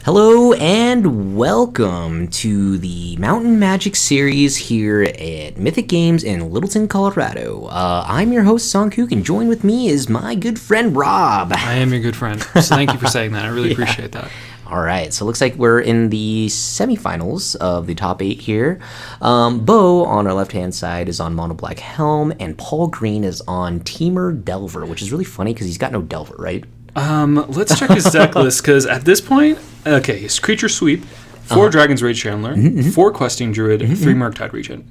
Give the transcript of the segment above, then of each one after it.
Hello and welcome to the Mountain Magic series here at Mythic Games in Littleton, Colorado. I'm your host, Songkook, and joined with me is my good friend, Rob. I am your good friend, so thank you for saying that. I really appreciate that. All right, so it looks like we're in the semifinals of the top 8 here. Beau, on our left-hand side, is on Mono B Helm, and Paul Green is on Temur Delver, which is really funny because he's got no Delver, right? Let's check his deck list, because at this point, okay, his creature sweep, 4 Dragon's Rage Chandler, 4 Questing Druid, 3 Murktide Regent.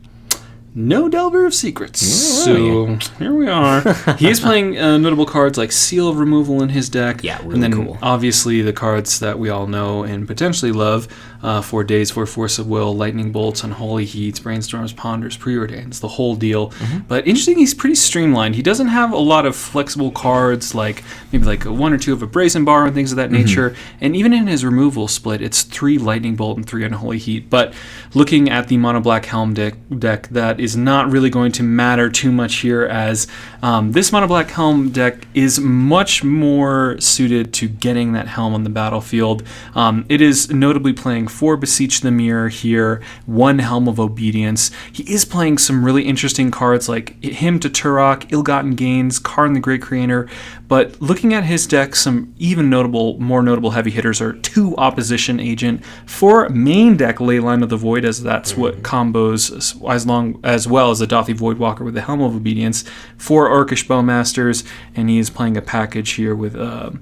No Delver of Secrets. So here we are. He is playing notable cards like Seal of Removal in his deck. Yeah, really and then cool. Obviously the cards that we all know and potentially love. 4 Days, 4 Force of Will, Lightning Bolts, Unholy Heats, Brainstorms, Ponders, Preordains, the whole deal. But interesting, he's pretty streamlined. He doesn't have a lot of flexible cards like maybe like 1 or 2 of a Brazen Bar and things of that nature. And even in his removal split, it's 3 Lightning Bolt and 3 Unholy Heat. But looking at the Mono B Helm deck, that is not really going to matter too much here, as this Mono B Helm deck is much more suited to getting that helm on the battlefield. It is notably playing 4 Beseech the Mirror here, 1 Helm of Obedience. He is playing some really interesting cards like Hymn to Turok, Ill-Gotten Gains, Karn the Great Creator. But looking at his deck, some even more notable heavy hitters are 2 Opposition Agent, 4 main deck Leyline of the Void, as that's what combos as well as the Dothi Voidwalker with the Helm of Obedience, 4 Orcish Bowmasters, and he is playing a package here with a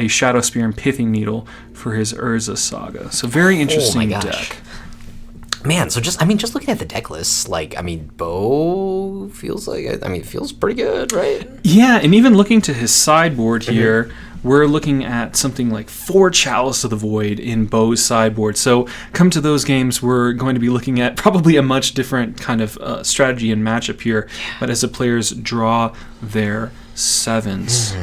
Shadow Spear and Pithing Needle for his Urza Saga. So very interesting deck. Man, so just looking at the deck list, Beau feels feels pretty good, right? Yeah, and even looking to his sideboard here, we're looking at something like 4 Chalice of the Void in Beau's sideboard. So come to those games, we're going to be looking at probably a much different kind of strategy and matchup here, but as the players draw their 7s.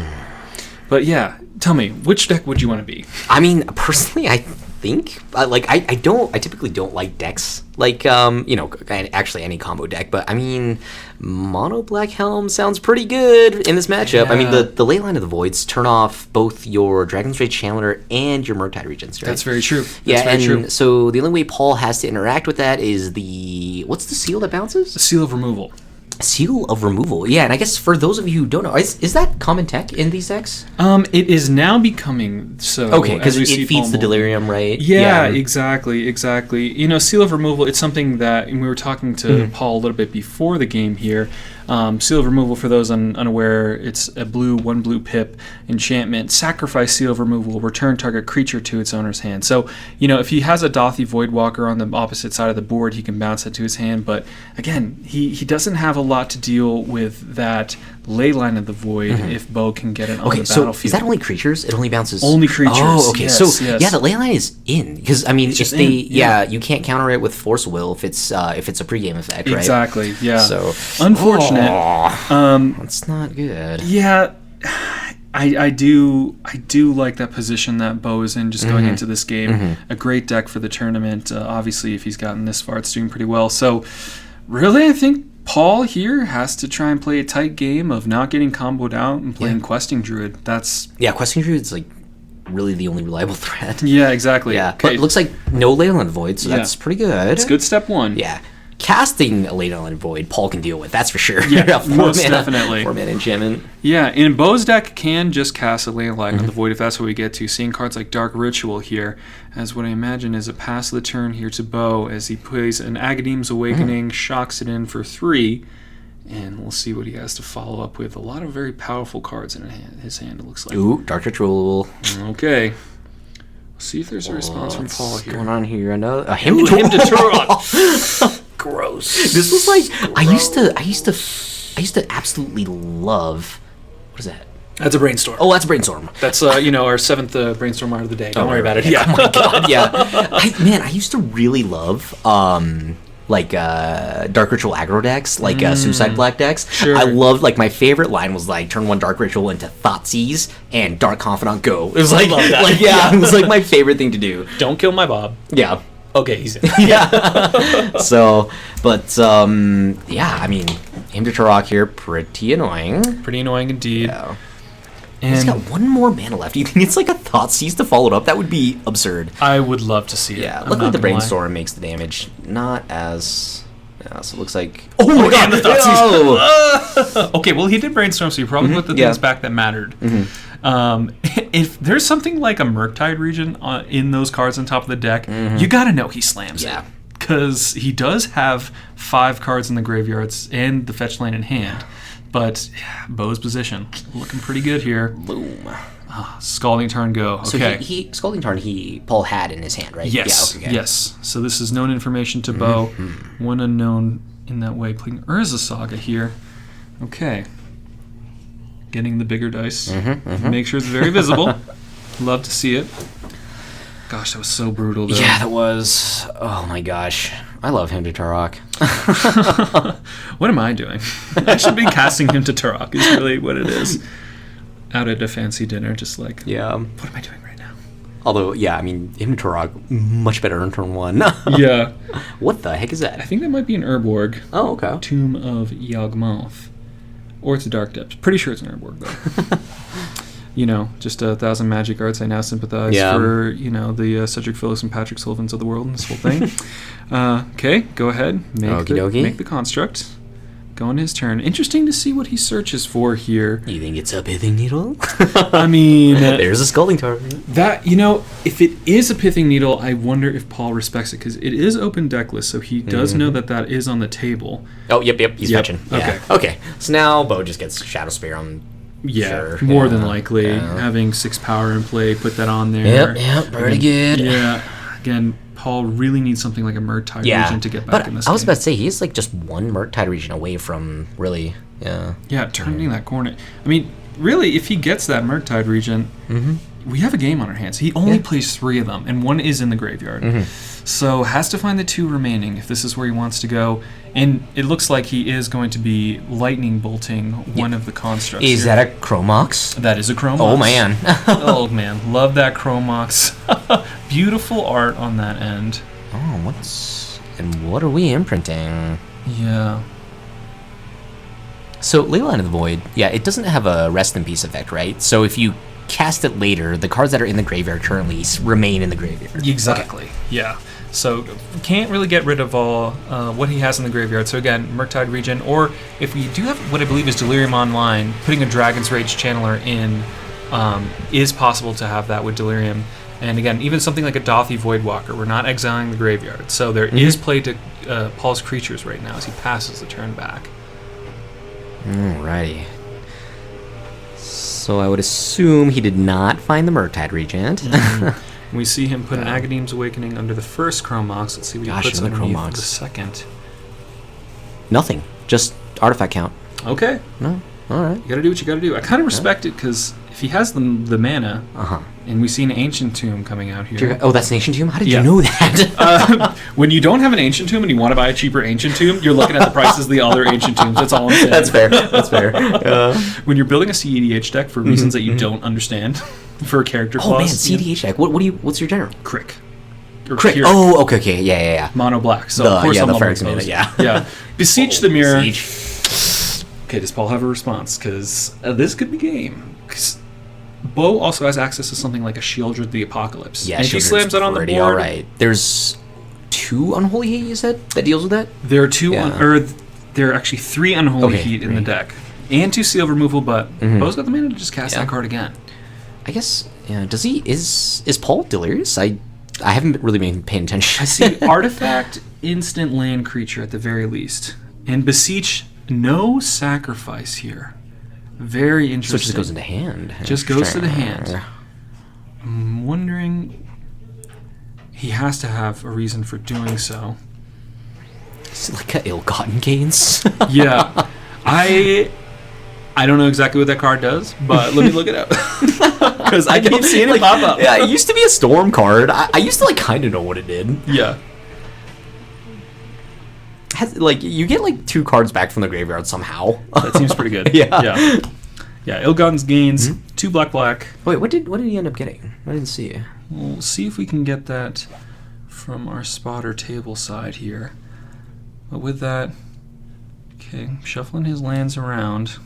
But yeah, tell me, which deck would you want to be? I mean, personally, I think I typically don't like decks like actually any combo deck, but I mean Mono B Helm sounds pretty good in this matchup. Yeah. I mean the Leyline of the Voids turn off both your Dragon's Rage Chandler and your Murktide Regents, right? That's very true. So the only way Paul has to interact with that is what's the seal that bounces? The Seal of Removal. Seal of Removal, yeah, and I guess for those of you who don't know, is that common tech in these decks? It is now becoming so. Okay, because it feeds the Delirium, right? Yeah, exactly. Seal of Removal, it's something that, and we were talking to Paul a little bit before the game here. Seal of Removal, for those unaware, it's a 1 blue pip enchantment. Sacrifice Seal of Removal, return target creature to its owner's hand. So, if he has a Dothi Voidwalker on the opposite side of the board, he can bounce it to his hand. But again, he doesn't have a lot to deal with that Leyline of the Void if Beau can get it on the battlefield. So is that only creatures? It only bounces? Only creatures. Oh, okay. Yes, yeah, the Leyline is in, because you can't counter it with Force of Will if it's a pregame effect, right? Exactly. Yeah. So unfortunate. That's not good. Yeah. I do like that position that Beau is in, just going into this game. A great deck for the tournament. Obviously, if he's gotten this far, it's doing pretty well. So, really, I think Paul here has to try and play a tight game of not getting comboed out and playing Questing Druid. Questing Druid's like really the only reliable threat. Yeah, exactly. Yeah, okay. but it looks like no Leyline Void, so that's pretty good. It's good step 1. Yeah. Casting a Leyline Void, Paul can deal with, that's for sure. Yeah, most definitely. 4-mana enchantment. Yeah, and Beau's deck can just cast a Leyline of the Void if that's what we get to. Seeing cards like Dark Ritual here as what I imagine is a pass of the turn here to Beau as he plays an Agadeem's Awakening, shocks it in for 3, and we'll see what he has to follow up with. A lot of very powerful cards in his hand, it looks like. Ooh, Dark Ritual. Okay. See if there's a response from Paul here. What's going on here? A Hymn to Turok. Gross. This was like I used to absolutely love. What is that? That's a Brainstorm. Oh, that's a Brainstorm. That's our 7th Brainstorm art of the day. Don't worry about it. Yeah. Oh my god. Yeah. I used to really love Dark Ritual aggro decks, Suicide Black decks. Sure. I loved, my favorite line was turn 1 Dark Ritual into Thoughtseize and Dark Confidant go. It was it was my favorite thing to do. Don't kill my Bob. Yeah. Okay, he's in. Yeah. So, but Hymn to Turok here, pretty annoying. Pretty annoying indeed. Yeah. He's And got one more mana left. You think it's like a Thoughtseize to follow it up? That would be absurd. I would love to see it. Yeah, I'm luckily not the gonna lie. Brainstorm makes the damage not as... Yeah, so it looks like... Oh my And god! the Thoughtseize. Okay, well, he did Brainstorm, so you probably put the things back that mattered. If there's something like a Murktide region in those cards on top of the deck, you gotta know he slams it. Because he does have 5 cards in the graveyards and the fetch land in hand. But Beau's position looking pretty good here. Boom. Scalding Tarn go. Okay. So Scalding Tarn Paul had in his hand, right? Yes. Yeah, okay. Yes. So this is known information to Beau. One unknown in that way. Playing Urza Saga here. Okay. Getting the bigger dice. Make sure it's very visible. Love to see it. Gosh, that was so brutal, though. Yeah, that was... Oh my gosh. I love him to Turok. What am I doing? I should be casting him to Turok is really what it is. Out at a fancy dinner, just like, Yeah. what am I doing right now? Although, yeah, I mean, him to Turok, much better on turn 1. Yeah. What the heck is I that? think that might be an Urborg. Oh, okay. Tomb of Yawgmoth. Or it's a Dark Depths. Pretty sure it's an Urborg, though. You know, just 1,000 magic arts. I now sympathize for, you know, the Cedric Phillips and Patrick Sullivans of the world and this whole thing. Okay, go ahead. Make the construct. Go on his turn. Interesting to see what he searches for here. You think it's a Pithing Needle? I mean... There's a Scalding Tarn. That, you know, if it is a Pithing Needle, I wonder if Paul respects it, because it is open decklist, so he does know that that is on the table. Oh, yep, he's fetching. Okay. Yeah. Okay, so now Beau just gets Shadow Spear on... Yeah, Sure. more than likely. Having 6 power in play, put that on there. Yep, pretty good. Yeah. Again, Paul really needs something like a Murktide region to get back in this I was game. about to say, he's like just one Murktide region away from really... Yeah, turning that corner. I mean, really, if he gets that Murktide region, we have a game on our hands. He only plays 3 of them, and 1 is in the graveyard. So has to find the 2 remaining if this is where he wants to go. And it looks like he is going to be lightning bolting one of the constructs. Is that a Chromox? That is a Chromox. Oh, man. Oh, man. Love that Chromox. Beautiful art on that end. Oh, what are we imprinting? Yeah. So, Leyline of the Void, it doesn't have a Rest in Peace effect, right? So if you cast it later, the cards that are in the graveyard currently remain in the graveyard. Exactly. Okay. Yeah. So can't really get rid of all what he has in the graveyard. So again, Murktide region, or if we do have what I believe is Delirium Online, putting a Dragon's Rage Channeler in is possible to have that with Delirium. And again, even something like a Dothy Voidwalker, we're not exiling the graveyard. So there is play to Paul's creatures right now as he passes the turn back. Alrighty. So I would assume he did not find the Murktide Regent. We see him put an Agadeem's Awakening under the first Chromox. Let's see what he puts underneath the second. Nothing. Just artifact count. Okay. No. Alright. You gotta do what you gotta do. I kind of respect it, because if he has the mana, and we see an Ancient Tomb coming out here. Oh, that's an Ancient Tomb? How did you know that? When you don't have an Ancient Tomb and you want to buy a cheaper Ancient Tomb, you're looking at the prices of the other Ancient Tombs. That's all I'm saying. That's fair. When you're building a CEDH deck for reasons that you don't understand, for a character clause. Oh man, CEDH deck. What's your general? Crick. Crick. Oh, okay. Yeah. Mono black. So of course the I'm Fire Examiner, yeah. Beseech the Mirror. Siege. Okay, does Paul have a response? Because this could be game. Because Beau also has access to something like a Shieldred the Apocalypse. Yeah, and if he slams that on the board... Alright. There's 2 Unholy Heat, you said, that deals with that? There are 2, there are actually 3 Unholy Heat in the deck. And 2 Seal Removal, but Beau's got the mana to just cast that card again. I guess, does he... Is Paul delirious? I haven't really been paying attention. I see Artifact, instant land creature at the very least. And Beseech, no sacrifice here. Very interesting. So it just goes into hand. Just goes to the hand. I'm wondering... He has to have a reason for doing so. Is it like a ill-gotten gains? Yeah. I don't know exactly what that card does, but let me look it up. Because I keep seeing it pop up. Yeah, it used to be a storm card. I used to kind of know what it did. Yeah. You get 2 cards back from the graveyard somehow. That seems pretty good. Yeah. Yeah, Ill-Gotten Gains, 2 black. Wait, what did he end up getting? I didn't see. We'll see if we can get that from our spotter table side here. But with that, okay, shuffling his lands around.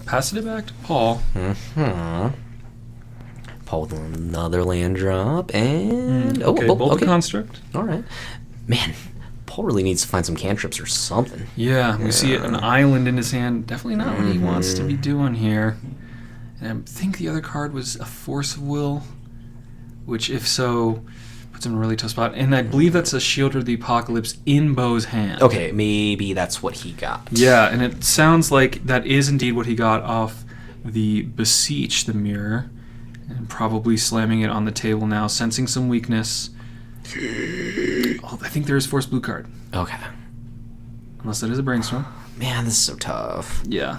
Passing it back to Paul. Paul with another land drop, and Bolt the Construct. All right, man. Paul really needs to find some cantrips or something. Yeah, we see an island in his hand. Definitely not what he wants to be doing here. And I think the other card was a Force of Will, which, if so, puts him in a really tough spot. And I believe that's a Shield of the Apocalypse in Beau's hand. Okay, maybe that's what he got. Yeah, and it sounds like that is indeed what he got off the Beseech the Mirror. And probably slamming it on the table now, sensing some weakness. Oh, I think there is Force Blue card. Okay. Unless that is a Brainstorm. Man, this is so tough. Yeah.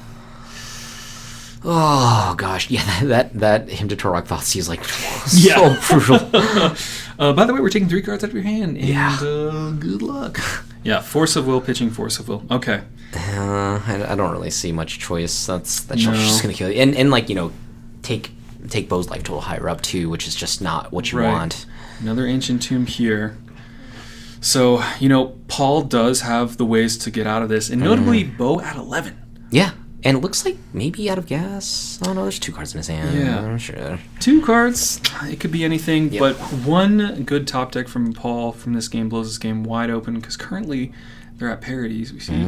Oh gosh, yeah, that Hymn to Torok Thoughtsea is like so crucial. By the way, we're taking 3 cards out of your hand, and good luck. Yeah, Force of Will, pitching Force of Will. Okay. I don't really see much choice. That's just gonna kill you. And like, you know, take Beau's life total higher up too, which is just not what you want. Another Ancient Tomb here. So, you know, Paul does have the ways to get out of this, and notably Beau at 11. Yeah, and it looks like maybe out of gas. Oh no, there's 2 cards in his hand. Yeah, I'm sure. 2 cards. It could be anything, but one good top deck from Paul from this game blows this game wide open, because currently they're at parities. We see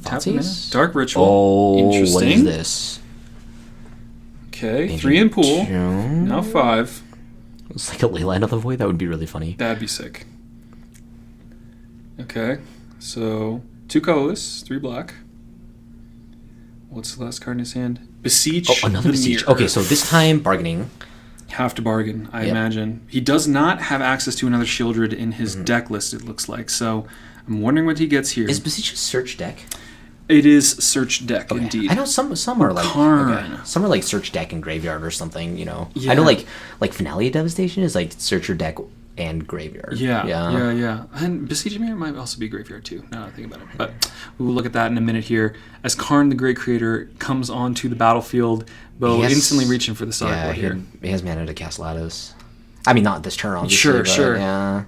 tapping in. Dark Ritual. Oh, interesting. What is this? Okay, 3 in pool. Now 5. It's like a Leyline of the Void. That would be really funny. That'd be sick. Okay, so 2 colorless, 3 black. What's the last card in his hand? Beseech. Oh, another Beseech. Mirror. Okay, so this time bargaining. Have to bargain, I imagine. He does not have access to another Shieldred in his deck list, it looks like. So I'm wondering what he gets here. Is Beseech a search deck? It is search deck, indeed. I know some are like some are like search deck and graveyard or something. You know, I know like Finale of Devastation is like search your deck and graveyard. Yeah. And Beseech Mirror might also be graveyard too. Now that I think about it, but we will look at that in a minute here. As Karn, the Great Creator, comes onto the battlefield, Beau instantly reaching for the sideboard here. He has mana to cast Lattice. I mean, not this turn, obviously. Sure. Yeah.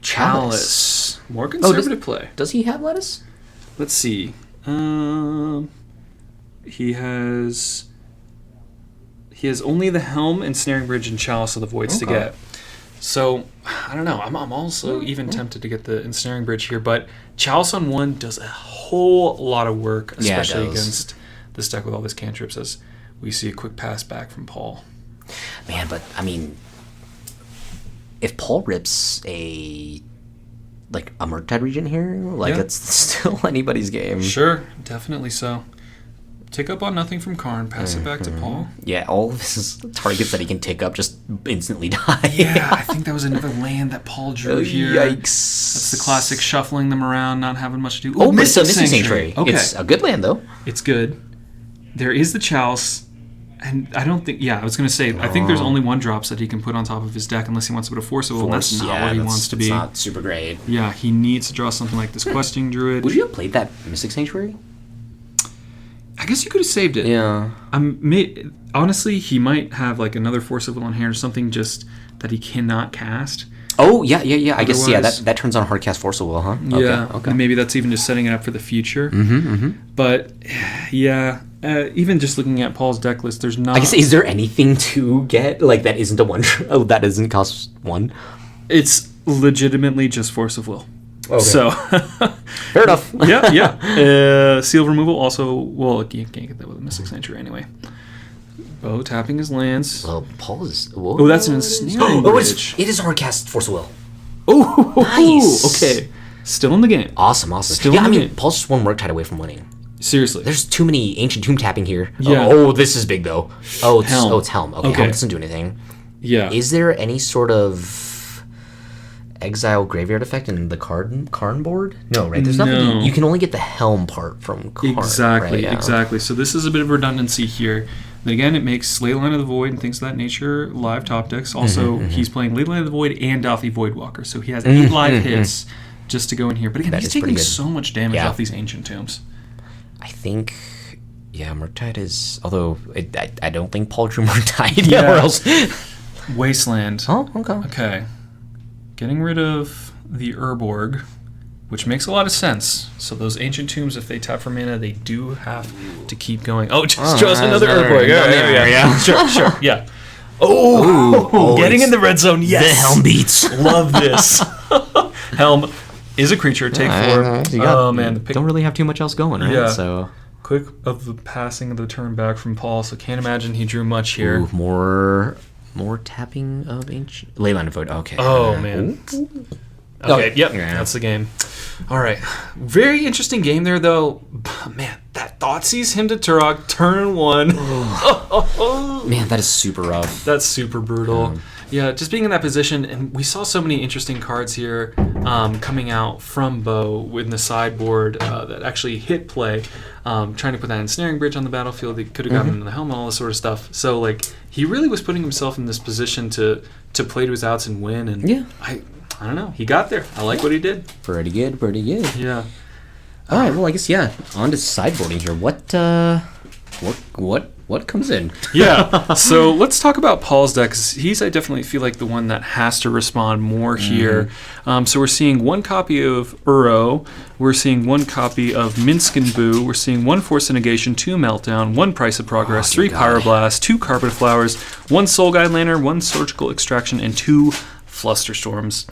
Chalice. More conservative play. Does he have Lattice? Let's see. He has only the Helm, Ensnaring Bridge, and Chalice of the Voids to get. So, I don't know. I'm also even tempted to get the Ensnaring Bridge here, but Chalice on 1 does a whole lot of work, especially against this deck with all these cantrips, as we see a quick pass back from Paul. Man, but, I mean, if Paul rips a Murktide region here, it's still anybody's game. Sure, definitely so. Tick up on nothing from Karn, pass it back to Paul. Yeah, all of his targets that he can tick up just instantly die. Yeah, I think that was another land that Paul drew here. Yikes. That's the classic shuffling them around, not having much to do. But it's a Mystic Sanctuary. Okay. It's a good land, though. It's good. There is the Chalice, and I don't think... Yeah, I was going to say, I think there's only 1 drops that he can put on top of his deck unless he wants to put a Force of Will, and that's not where he wants to be. It's not super great. Yeah, he needs to draw something like this Questing Druid. Would you have played that Mystic Sanctuary? I guess you could have saved it. Yeah. Honestly, he might have another Force of Will in hand or something just that he cannot cast. Oh, yeah. I guess, that turns on hardcast Force of Will, huh? Yeah. Okay. And maybe that's even just setting it up for the future. Mm-hmm. But, yeah, even just looking at Paul's deck list, there's not... I guess, is there anything to get, that isn't a 1... that doesn't cost 1? It's legitimately just Force of Will. Okay. So... Fair enough. Yeah. Seal of Removal also... Well, you can't get that with a Mystic Sanctuary anyway. Beau tapping his lands. Well, Paul is... Oh, that's an Ensnaring Bridge. It is hardcast Force of Will. Oh, nice. Okay. Still in the game. Awesome. Still in the game. Paul's just 1 Murktide away from winning. Seriously. There's too many Ancient Tomb tapping here. Yeah. Oh, this is big, though. It's Helm. Oh, it's Helm. Okay, Helm doesn't do anything. Yeah. Is there any sort of exile graveyard effect in the Karn board? No, right? There's nothing. No. You can only get the Helm part from Karn. Exactly, right? Yeah. exactly. So this is a bit of redundancy here. Then again, it makes Leyline of the Void and things of that nature live top decks. Also, he's playing Leyline of the Void and Dauthi Voidwalker, so he has 8 live hits just to go in here. But again, he's taking so much damage off these Ancient Tombs. I think... Yeah, Murktide is... Although, I don't think Paul drew Murktide. Yeah. Or else... Wasteland. Oh, okay. Okay. Getting rid of the Urborg which makes a lot of sense. So those Ancient Tombs, if they tap for mana, they do have to keep going. Oh, just chose another Earthquake. Yeah. Sure. Yeah. Oh, getting in the red zone. Yes. The Helm beats. Love this. Helm is a creature. Take 4. Oh, man. Don't really have too much else going, right? Yeah. So quick of the passing of the turn back from Paul, so can't imagine he drew much here. Ooh, more tapping of Ancient... Leyline of Void. Okay. Oh, man. Okay, yep, that's the game. All right. Very interesting game there, though. Man, that Thoughtseize him to Turok, turn 1. Man, that is super rough. That's super brutal. Yeah, just being in that position, and we saw so many interesting cards here coming out from Beau in the sideboard that actually hit play. Trying to put that ensnaring bridge on the battlefield, they could have gotten into the helm and all this sort of stuff. So, like, he really was putting himself in this position to play to his outs and win. And yeah, I don't know. He got there. I like what he did. Pretty good. Yeah. All right. Well, I guess on to sideboarding here. What comes in? Yeah. So let's talk about Paul's deck, 'cause I definitely feel like the one that has to respond more here. So we're seeing 1 copy of Uro. We're seeing 1 copy of Minsk and Boo. We're seeing 1 Force of Negation, 2 Meltdown, 1 Price of Progress, 3 Pyroblast, 2 Carpet of Flowers, 1 Soul Guide Lantern, 1 Surgical Extraction, and 2 Flusterstorms.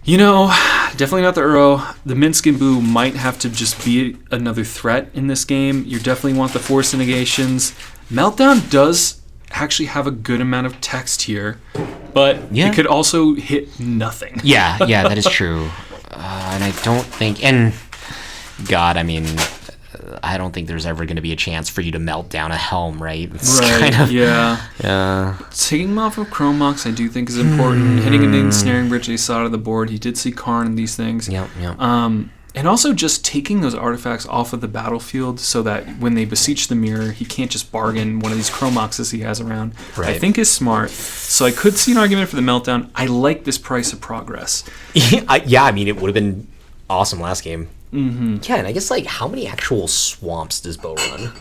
You know, definitely not the Uro. The Minsk and Boo might have to just be another threat in this game. You definitely want the Force of Negations. Meltdown does actually have a good amount of text here, but it could also hit nothing. Yeah, that is true. And I don't think... And, God, I mean... I don't think there's ever going to be a chance for you to melt down a Helm, right? It's kind of, yeah. Taking him off of Chrome Mox, I do think is important. Hitting an ensnaring bridge they saw out of the board. He did see Karn and these things. Yep. And also just taking those artifacts off of the battlefield so that when they beseech the mirror, he can't just bargain one of these Chrome Moxes he has around. Right. I think is smart. So I could see an argument for the meltdown. I like this Price of Progress. I mean, it would have been awesome last game. Yeah, and I guess, like, how many actual swamps does Beau run?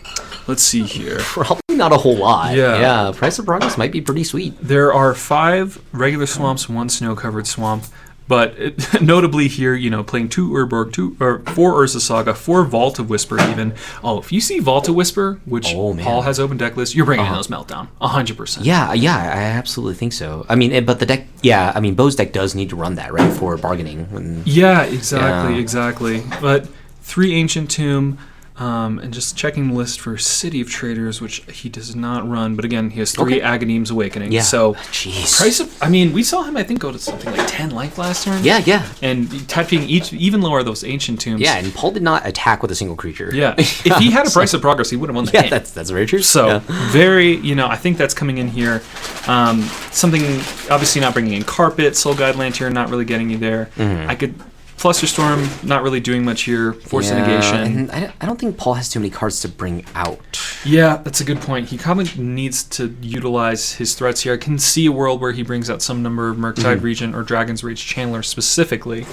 Let's see here. Probably not a whole lot. Yeah. Price of Progress might be pretty sweet. There are 5 regular swamps, 1 snow-covered swamp. But notably here, playing 2 Urborg, 4 Urza Saga, 4 Vault of Whisper even. Oh, if you see Vault of Whisper, which Paul has open deck list, you're bringing in those Meltdown, 100%. Yeah, I absolutely think so. I mean, but the deck, Beau's deck does need to run that, right, for bargaining. Exactly. But 3 Ancient Tomb, and just checking the list for City of Traders, which he does not run. But again, he has 3 Aghanim's Awakening. Yeah. So, Jeez. we saw him, I think, go to something like 10 life last turn. Yeah. And typing even lower those Ancient Tombs. Yeah, and Paul did not attack with a single creature. Yeah. If he had a Price of Progress, he would have won the game. Yeah, that's very true. So, very, I think that's coming in here. Something, obviously not bringing in Carpet, Soul Guide Lantern, not really getting you there. I could... Flusterstorm, not really doing much here. Force of Negation. And I don't think Paul has too many cards to bring out. Yeah, that's a good point. He probably needs to utilize his threats here. I can see a world where he brings out some number of Murktide Regent or Dragon's Rage Chandler specifically.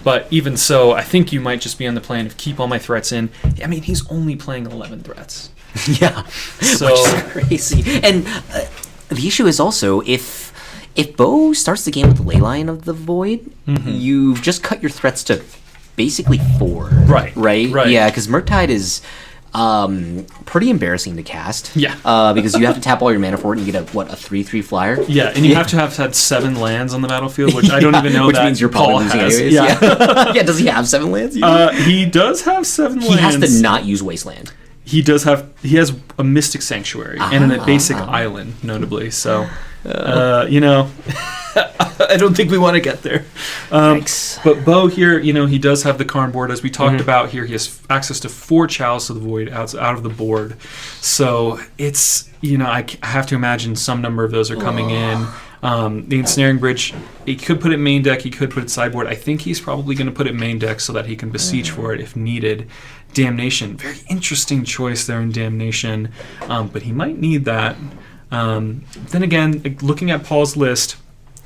But even so, I think you might just be on the plan of keep all my threats in. I mean, he's only playing 11 threats. Yeah, so, which is crazy. And the issue is also, if Beau starts the game with the Leyline of the Void, you've just cut your threats to basically 4. Right. Yeah, because Murktide is pretty embarrassing to cast. Yeah. Because you have to tap all your mana for it and you get a 3/3 flyer. Yeah, and you have to have had 7 lands on the battlefield, which I don't even know which that means you're probably Paul losing has. anyways. Yeah. Does he have 7 lands? He does have 7 lands. He has to not use Wasteland. He has a Mystic Sanctuary and a basic island, notably. So, I don't think we want to get there. But Beau here, he does have the Karn board. As we talked about here, he has access to 4 Chalice of the Void out of the board. So it's, I have to imagine some number of those are coming in. The Ensnaring Bridge, he could put it main deck, he could put it sideboard. I think he's probably going to put it main deck so that he can beseech for it if needed. Damnation, very interesting choice there in Damnation, but he might need that. Then again, looking at Paul's list,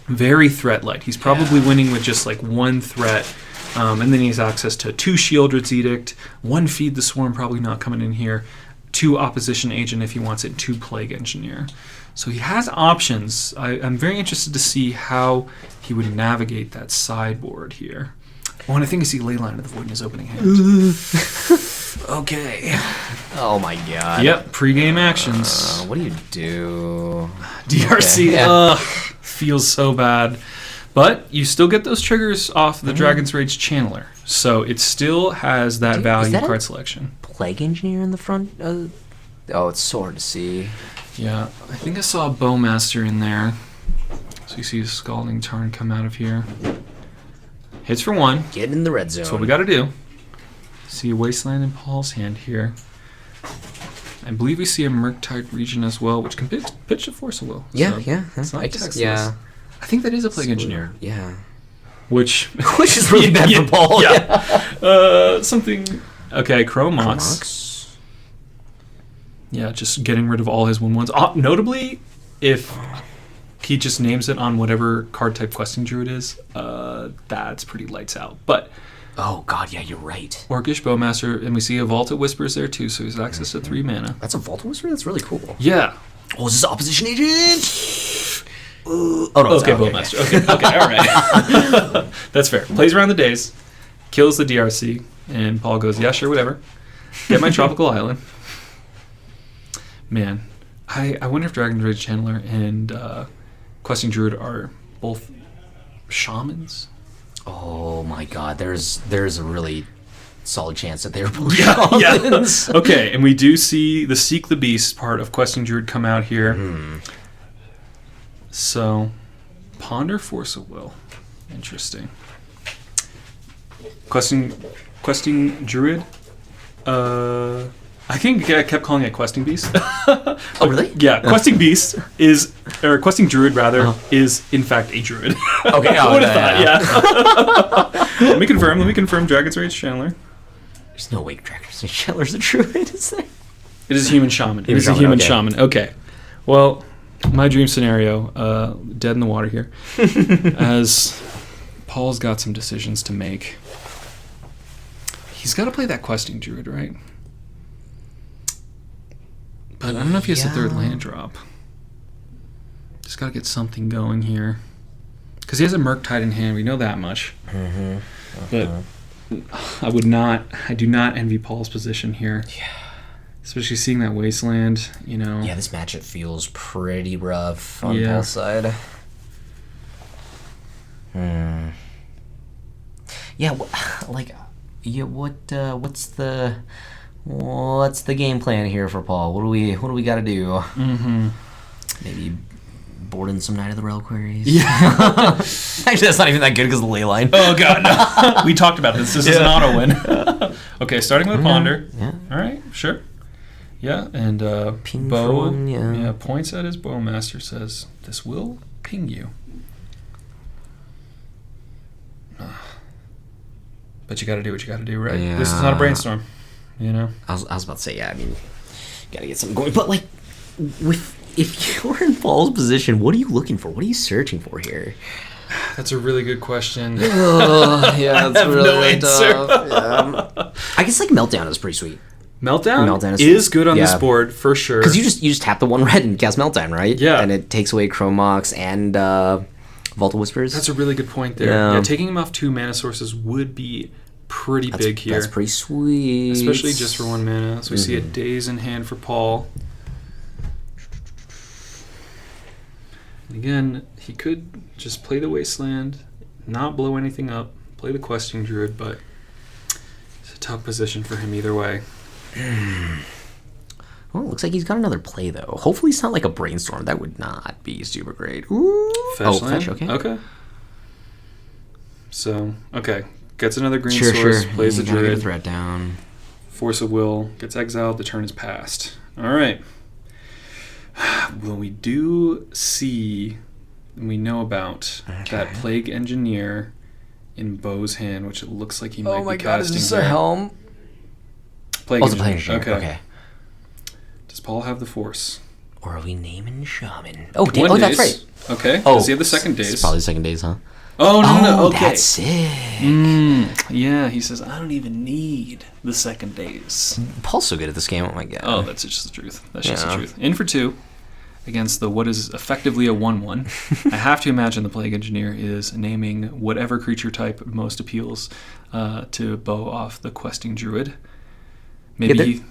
very threat light. He's probably winning with just like 1 threat, and then he has access to 2 Shieldred's Edict, 1 Feed the Swarm, probably not coming in here, 2 Opposition Agent if he wants it, 2 Plague Engineer. So he has options. I'm very interested to see how he would navigate that sideboard here. Oh, and I think I see Leyline of the Void in his opening hand. Okay. Oh my god. Yep, pre-game actions. What do you do? DRC, Okay, yeah. feels so bad. But you still get those triggers off the Dragon's Rage Channeler. So it still has that value that card a- selection. Plague Engineer in the front? Oh, it's so hard to see. Yeah, I think I saw a Bowmaster in there. So you see a Scalding Tarn come out of here. Hits for 1. Get in the red zone. That's what we got to do. See a Wasteland in Paul's hand here. I believe we see a Murktide region as well, which can pitch a Force of Will. Yeah, So yeah. It's not textless. Yeah. I think that is a Plague Engineer. Yeah. Which is really bad for Paul. Yeah. Something. Okay, Chromox. Chromox. Yeah, just getting rid of all his 1/1s. Notably, if he just names it on whatever card type Questing Druid is, that's pretty lights out. But Oh god, yeah, you're right. Orcish Bowmaster, and we see a Vault of Whispers there too, so he has access to 3 mana. That's a Vault Whisper? That's really cool. Yeah. Oh, is this Opposition Agent? Oh no, it's Okay, out. Bowmaster. Okay, all right. That's fair. Plays around the days, kills the DRC, and Paul goes, yeah, sure, whatever. Get my Tropical Island. Man, I wonder if Dragon's Rage Channeler and Questing Druid are both shamans. Oh my god, there's a really solid chance that they're both Yeah. shamans. Okay, and we do see the Seek the Beast part of Questing Druid come out here. So, Ponder Force of Will. Interesting. Questing Druid. I think I kept calling it Questing Beast. Oh really? Yeah, Questing Beast or Questing Druid rather, is in fact a druid. Okay, I would have thought, yeah. Let me confirm Dragon's Rage Channeler. There's no way Dragon's Rage Channeler's a druid, is there? It is a human shaman. It Human is a shaman, human okay. shaman. Okay. Well, my dream scenario, dead in the water here, as Paul's got some decisions to make. He's got to play that Questing Druid, right? But I don't know if he has a third land drop. Just got to get something going here. Because he has a Murktide in hand, we know that much. But I do not envy Paul's position here. Yeah. Especially seeing that Wasteland, you know. Yeah, this matchup feels pretty rough on Yeah. Paul's side. Yeah, what's the game plan here for Paul? What do we got to do? Mm-hmm. Maybe board in some Night of the Reliquaries. Yeah. Actually, that's not even that good because of the ley line. Oh, God, no. We talked about this. This is an auto win. Okay, starting with Ponder. Yeah. All right, sure. Yeah, and Ping Beau for one, yeah. points at his Bowmaster, says, this will ping you. But you got to do what you got to do, right? Yeah. This is not a brainstorm, you know? I was about to say, yeah, I mean, gotta get something going. But, like, if you're in Paul's position, what are you looking for? What are you searching for here? That's a really good question. Yeah, I have no answer. Yeah. I guess, like, Meltdown is pretty sweet. Meltdown is good on this board, for sure. Because you just tap the 1 red and cast Meltdown, right? Yeah. And it takes away Chromox and Vault of Whispers. That's a really good point there. Yeah. Yeah, taking him off 2 mana sources would be pretty big here. That's pretty sweet. Especially just for 1 mana. So we see a Daze in hand for Paul. And again, he could just play the Wasteland, not blow anything up, play the Questing Druid, but it's a tough position for him either way. Well, it looks like he's got another play, though. Hopefully it's not like a Brainstorm. That would not be super great. Ooh. Fetch land? land? Okay. Okay. So, okay. Gets another green Sure. source, plays Yeah, the you gotta get a Druid. threat down. Force of Will, gets exiled, the turn is passed. Alright. Well, we do see, and we know about that Plague Engineer in Beau's hand, which it looks like he might be casting there. Helm? Plague Oh, it's a Plague Engineer. Engineer. Okay. Does Paul have the Force? Or are we naming Shaman? Oh, One that's daze. right. Okay. Oh, Does he have the second daze? It's probably the second days, huh? Oh, no. Okay. That's sick. Yeah, he says, I don't even need the second daze. Paul's so good at this game. Oh my god. Oh, that's just the truth. That's just the Yeah. truth. In for 2. against the what is effectively a 1/1. I have to imagine the Plague Engineer is naming whatever creature type most appeals to Beau off the Questing Druid. Maybe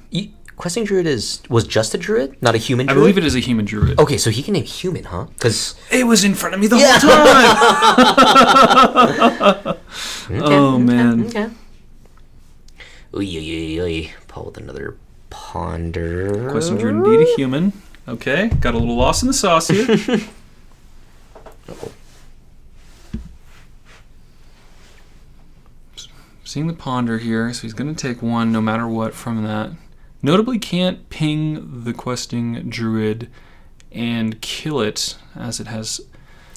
Questing Druid was just a druid, not a human I druid? believe it is a human druid. Okay, so he can name human, huh? Because It was in front of me the whole time! Oh, man. Okay. Oy. Paul with another ponder. Questing Druid, indeed a human. Okay, got a little lost in the sauce here. Uh-oh. Seeing the ponder here, so he's going to take one no matter what from that. Notably can't ping the Questing Druid and kill it, as it has...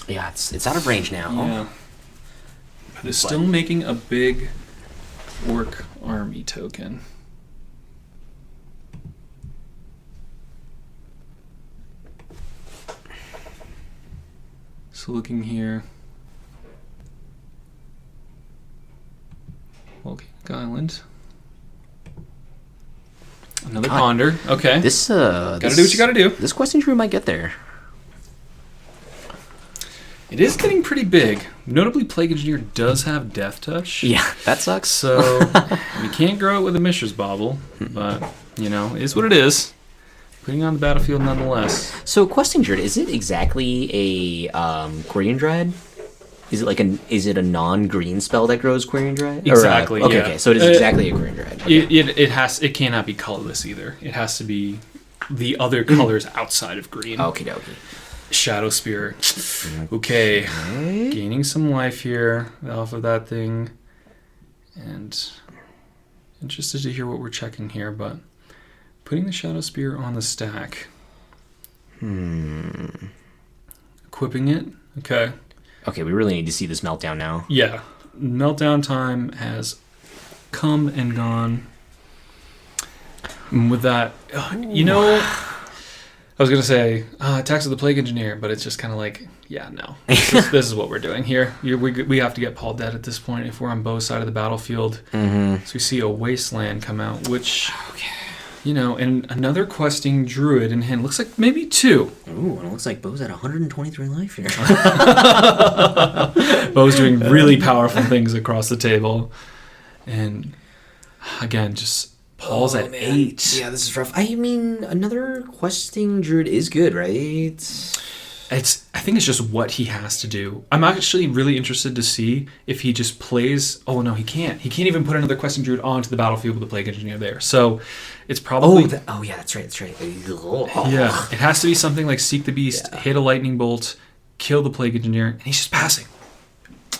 Yeah, it's out of range now. Yeah. But it's still making a big orc army token. So looking here... Volcanic Island. Another ponder. Okay. Gotta do what you gotta do. This Questing Druid might get there. It is getting pretty big. Notably, Plague Engineer does have Death Touch. Yeah, that sucks. So, we can't grow it with a Mishra's Bauble. But, it is what it is. Putting it on the battlefield nonetheless. So Questing Druid, is it exactly a Quirion Dread? Is it a non-green spell that grows Quirion Dread? Exactly. Okay. So it is exactly a Quirion Dread. Okay. It cannot be colorless either. It has to be the other colors outside of green. Okie dokie. Shadow Spear. Okay. Gaining some life here off of that thing. And interested to hear what we're checking here, but putting the Shadow Spear on the stack. Equipping it. Okay. Okay, we really need to see this meltdown now. Yeah. Meltdown time has come and gone. And with that, I was going to say Attacks of the Plague Engineer, but it's just kind of like, yeah, no. This is what we're doing here. We have to get Paul dead at this point if we're on Beau's side of the battlefield. Mm-hmm. So we see a Wasteland come out, which... Okay. And another Questing Druid in hand. Looks like maybe two. Ooh, and it looks like Beau's at 123 life here. Beau's doing really powerful things across the table. And again, just Paul's at 8. Yeah, this is rough. I mean, another Questing Druid is good, right? I think it's just what he has to do. I'm actually really interested to see if he just plays... Oh, no, he can't. He can't even put another Questing Druid onto the battlefield with the Plague Engineer there. So it's probably... yeah, that's right. Yeah, it has to be something like Seek the Beast, hit a Lightning Bolt, kill the Plague Engineer, and he's just passing.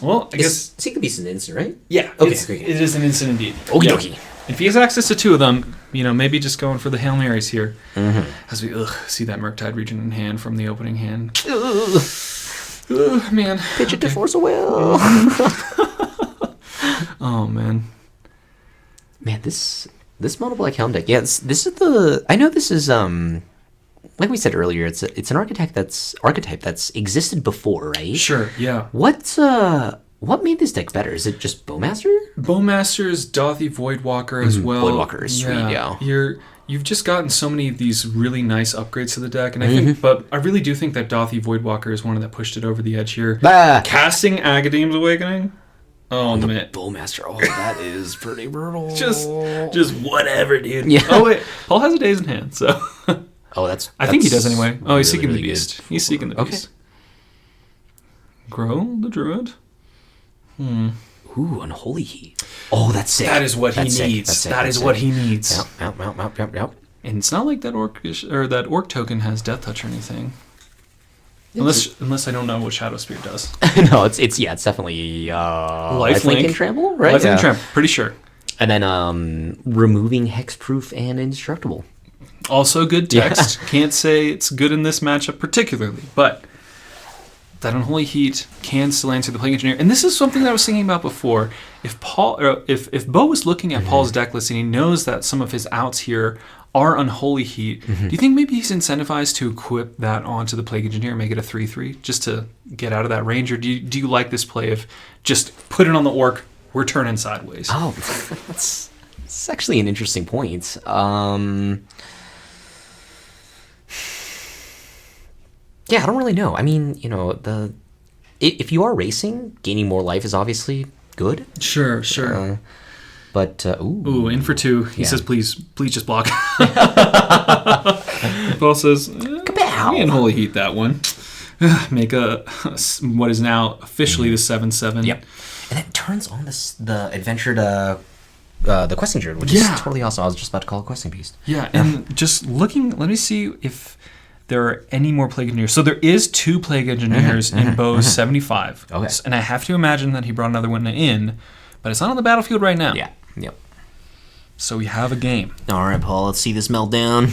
Well, I guess... Seek the Beast is an instant, right? Yeah, okay, it is an instant indeed. Okie dokie. If he has access to 2 of them, maybe just going for the Hail Marys here. Mm-hmm. As we see that Murktide Region in hand from the opening hand. Man. Pitch it to Force of Will. Oh, man. Man, this Mono Black Helm deck, yeah, this is the... I know this is, like we said earlier, it's an archetype that's existed before, right? Sure, yeah. What made this deck better? Is it just Bowmaster? Bowmaster's Dothy Voidwalker as well. Voidwalker is sweet, yeah. You've just gotten so many of these really nice upgrades to the deck, and but I really do think that Dothy Voidwalker is one that pushed it over the edge here. Bah! Casting Agadeem's Awakening. Oh man, Bowmaster. Oh, that is pretty brutal. just whatever, dude. Yeah. Oh wait, Paul has a Daze in hand, so. I think he does anyway. Oh, he's seeking the beast. Good. He's seeking the beast. Grow the Druid. Ooh, Unholy Heat. Oh, that's sick. That is what he needs. That is what he needs. Yep. And it's not like that orc token has Death Touch or anything. Unless I don't know what Shadow Spear does. No, it's definitely Lifelink and Trample, right? Lifelink and Trample, pretty sure. And then removing Hexproof and Indestructible. Also good text. Can't say it's good in this matchup particularly, but that Unholy Heat can still answer the Plague Engineer. And this is something that I was thinking about before. If Beau was looking at Paul's deck list and he knows that some of his outs here are Unholy Heat, do you think maybe he's incentivized to equip that onto the Plague Engineer and make it a 3/3 just to get out of that range? Or do you like this play of just put it on the Orc, we're turning sideways? Oh, that's actually an interesting point. Yeah, I don't really know. I mean, if you are racing, gaining more life is obviously good. Sure. But Ooh, in for 2. He Yeah. says, please just block. Paul says, Kapow! we can holy heat that one. Make what is now officially the 7-7. Yep. And it turns on the adventure to the questing druid, which is totally awesome. I was just about to call it questing beast. Yeah, and just looking, let me see if there are any more plague engineers. So there is 2 plague engineers in Beau's 75. Okay. And I have to imagine that he brought another one in, but it's not on the battlefield right now. Yeah. Yep. So we have a game. All right, Paul. Let's see this meltdown.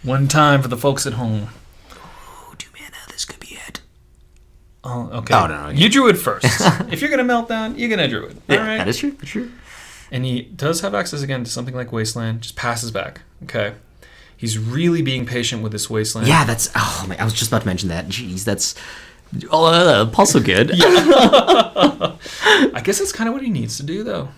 One time for the folks at home. Oh, 2 mana. This could be it. Oh, okay. Oh, no. You Druid first. If you're going to melt down, you're going to Druid. All right. That is true. That's true. And he does have access again to something like Wasteland. Just passes back. Okay. He's really being patient with this Wasteland. Yeah, that's... Oh, my, I was just about to mention that. Jeez, that's... Paul's so good. I guess that's kind of what he needs to do, though.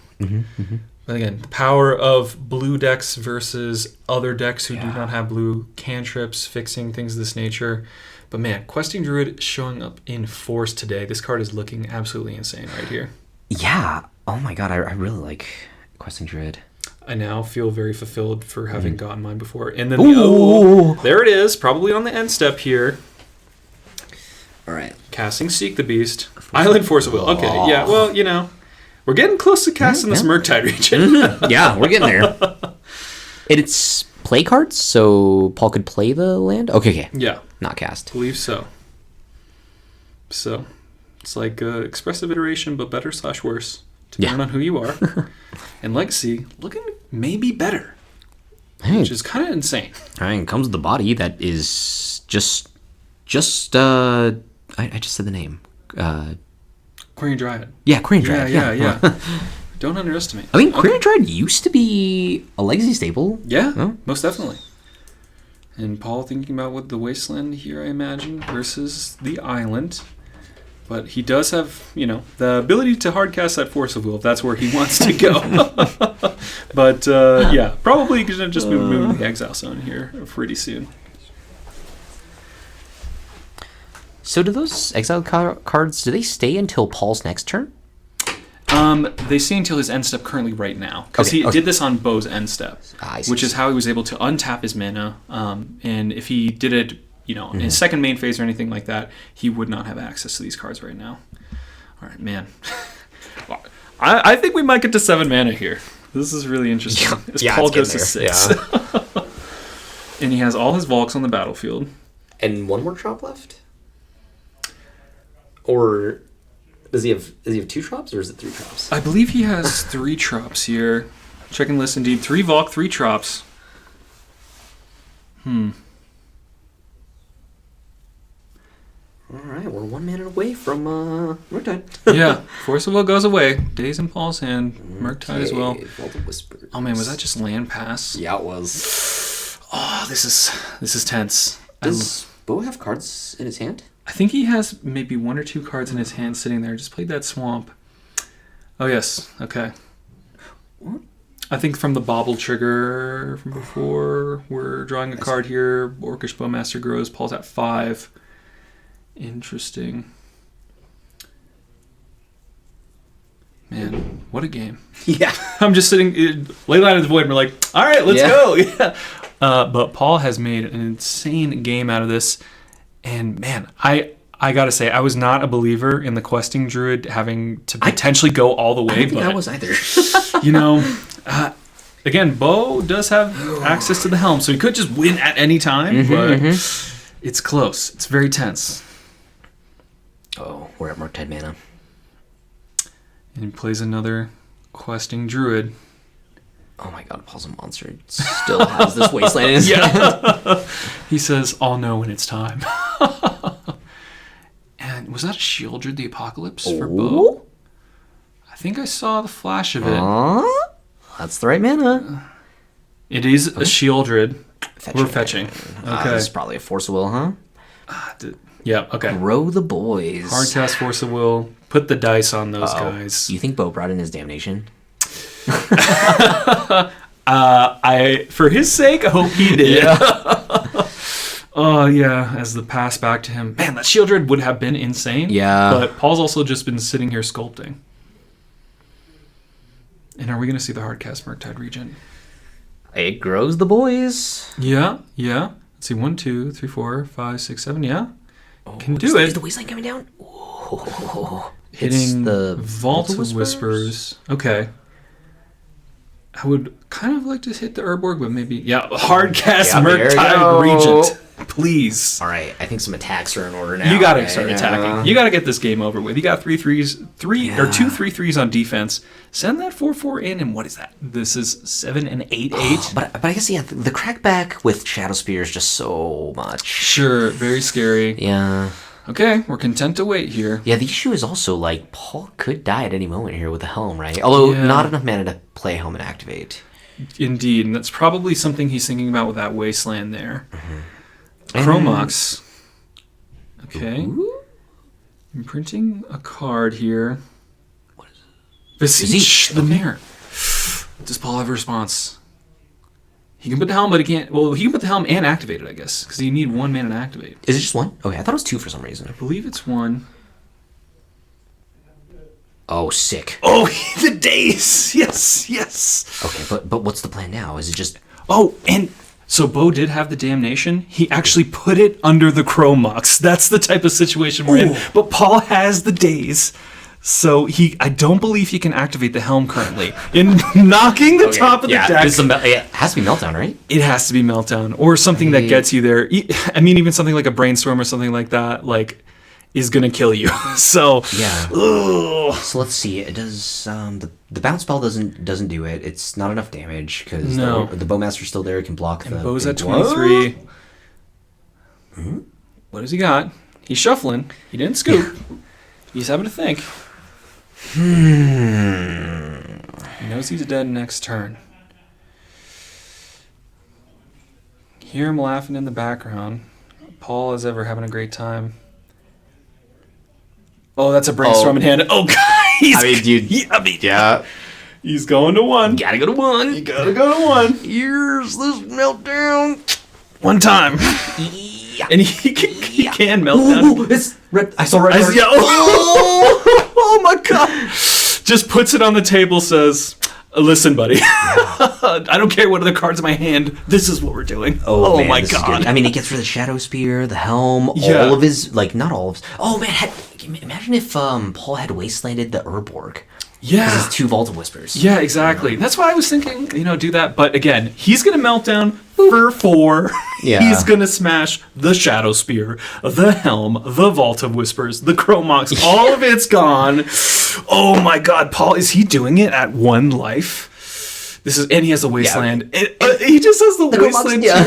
But again, the power of blue decks versus other decks who do not have blue cantrips, fixing things of this nature. But man, Questing Druid showing up in force today. This card is looking absolutely insane right here. Yeah. Oh my god, I really like Questing Druid. I now feel very fulfilled for having gotten mine before. And then there it is, probably on the end step here. All right. Casting Seek the Beast. Island Force of Will. Okay, yeah, well, we're getting close to casting this Murktide region. Yeah, we're getting there. And it's play cards, so Paul could play the land? Okay. Yeah. Not cast. I believe so. So, it's like expressive iteration, but better / worse, depending on who you are. And Legacy, looking maybe better, which is kind of insane. I mean, it comes with the body that is just I just said the name. Quarian Dryad. Yeah, Quarian Dryad. Yeah. Don't underestimate. I mean, Quarian Dryad used to be a Legacy staple. Yeah, most definitely. And Paul thinking about what the Wasteland here, I imagine, versus the Island. But he does have, the ability to hardcast that Force of Will if that's where he wants to go. But, probably going to just be moving the Exile Zone here pretty soon. So do those exiled cards, do they stay until Paul's next turn? They stay until his end step currently right now. Because he did this on Beau's end step, which is how he was able to untap his mana. And if he did it, in his second main phase or anything like that, he would not have access to these cards right now. All right, man. I think we might get to 7 mana here. This is really interesting. As Paul goes to 6. Yeah. And he has all his Volks on the battlefield. And one more drop left? Or does he have 2 drops or is it 3 drops? I believe he has 3 drops here. Checking list indeed. 3 Volk, 3 drops. Alright, we're 1 mana away from Murktide. Yeah, Force of Will goes away. Days in Paul's hand. Murktide as well. Oh man, was that just land pass? Yeah, it was. Oh, this is tense. Does Beau have cards in his hand? I think he has maybe 1 or 2 cards in his hand sitting there. Just played that swamp. Oh, yes. Okay. What? I think from the Bobble trigger from before, we're drawing a card here. Orcish Bowmaster grows. Paul's at 5. Interesting. Man, what a game. Yeah. I'm just sitting, ley line of the void, and we're like, all right, let's go. Yeah. But Paul has made an insane game out of this. And man, I gotta say, I was not a believer in the Questing Druid having to potentially go all the way. I don't think I was either. Again, Beau does have access to the helm, so he could just win at any time, but it's close. It's very tense. Oh, we're at Murktide mana. And he plays another Questing Druid. Oh my god, Paul's a monster. It still has this wasteland in his hand. He says, I'll know when it's time. And was that a Shieldred the Apocalypse for Beau? I think I saw the flash of it. That's the right mana. It is a Shieldred. We're fetching. Okay. This is probably a Force of Will, huh? Yeah, okay. Grow the boys. Hardcast Force of Will. Put the dice on those guys. You think Beau brought in his damnation? For his sake, I hope he did. Yeah. Oh, yeah, as the pass back to him. Man, that shield dread would have been insane. Yeah. But Paul's also just been sitting here sculpting. And are we going to see the Hardcast Murktide regen? It grows the boys. Yeah. Let's see, 1, 2, 3, 4, 5, 6, 7, yeah. Can do Is it. the waistline coming down? Oh, Hitting the Vault of Whispers. Okay. I would kind of like to hit the Urborg, but maybe... Yeah, Hardcast Murktide Regent. Please. All right, I think some attacks are in order now. You got to start attacking. You got to get this game over with. You got 2 3/3s on defense. Send that 4/4 in, and what is that? This is 7 and 8/8. But I guess, yeah, the crackback with Shadow Spear is just so much. Sure, very scary. Yeah. Okay, we're content to wait here. Yeah, the issue is also, like, Paul could die at any moment here with the Helm, right? Although, not enough mana to play Helm and activate. Indeed, and that's probably something he's thinking about with that Wasteland there. Chromox. Okay. Imprinting a card here. What is it? Beseech the Mirror. Does Paul have a response? He can put the Helm, but he can't... Well, he can put the Helm and activate it, I guess, because you need 1 mana to activate. Is it just 1? Okay, I thought it was 2 for some reason. I believe it's 1. Oh, sick. Oh, the days! Yes! Okay, but what's the plan now? Is it just... Oh, and... So Beau did have the Damnation. He actually put it under the Chromox. That's the type of situation we're in. But Paul has the days. So I don't believe he can activate the Helm currently. In knocking the top of the deck. It has to be Meltdown, right? It has to be Meltdown. Or something that gets you there. I mean, even something like a Brainstorm or something like that, like, is going to kill you. So, yeah. Ugh. So let's see. It does the bounce spell doesn't do it. It's not enough damage because the Bowmaster's still there. It can block the. Beau's at 23. What has he got? He's shuffling. He didn't scoop. He's having to think. He knows he's dead next turn. Hear him laughing in the background. Paul is ever having a great time. Oh, that's a Brainstorm in hand. Oh, God. Yeah. He's going to 1. Gotta go to 1. You gotta go to 1. Here's this Meltdown. 1 time. Yeah. And he can melt down. Ooh, it's red. I saw red. Yeah. Oh my God. Just puts it on the table, says, listen, buddy. I don't care what other cards in my hand. This is what we're doing. Oh man, my God. I mean, he gets rid of the Shadow Spear, the Helm, all of his, like, not all of his. Oh man, imagine if Paul had wastelanded the Urborg. Yeah. It's 2 Vault of Whispers. Yeah, exactly. That's why I was thinking, do that. But again, he's going to melt down for 4. Yeah. He's going to smash the Shadow Spear, the Helm, the Vault of Whispers, the Chromox. All of it's gone. Oh my God, Paul, is he doing it at 1 life? And he has the Wasteland. Yeah. He just has the Wasteland. Yeah,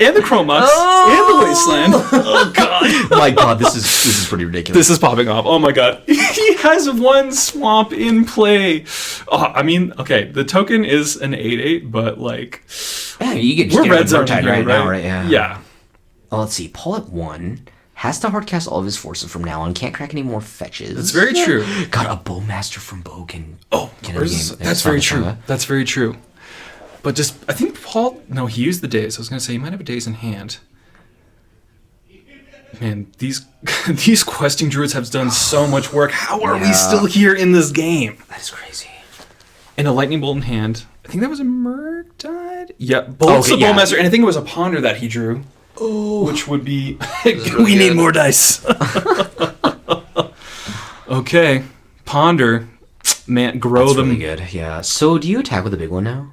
and the Chromox. And the Wasteland. Oh, God. My God, this is pretty ridiculous. This is popping off. Oh, my God. He has 1 swamp in play. I mean, okay, the token is an 8/8, but, like... Yeah, you get we're red zone right now, right? Yeah. Well, let's see. Paul at 1... has to hardcast all of his forces from now on. Can't crack any more fetches. That's very true. God, a Bowmaster from Beau can... That's very true. That's very true. But I think Paul... No, he used the days. I was going to say, he might have a days in hand. Man, these questing druids have done so much work. How are we still here in this game? That is crazy. And a lightning bolt in hand. I think that was a Murktide? Yeah, bolts of Bowmaster. And I think it was a Ponder that he drew. Oh. Which would be... we need more dice. Okay. Ponder. Man, grow That's them. Really good, yeah. So do you attack with the big one now?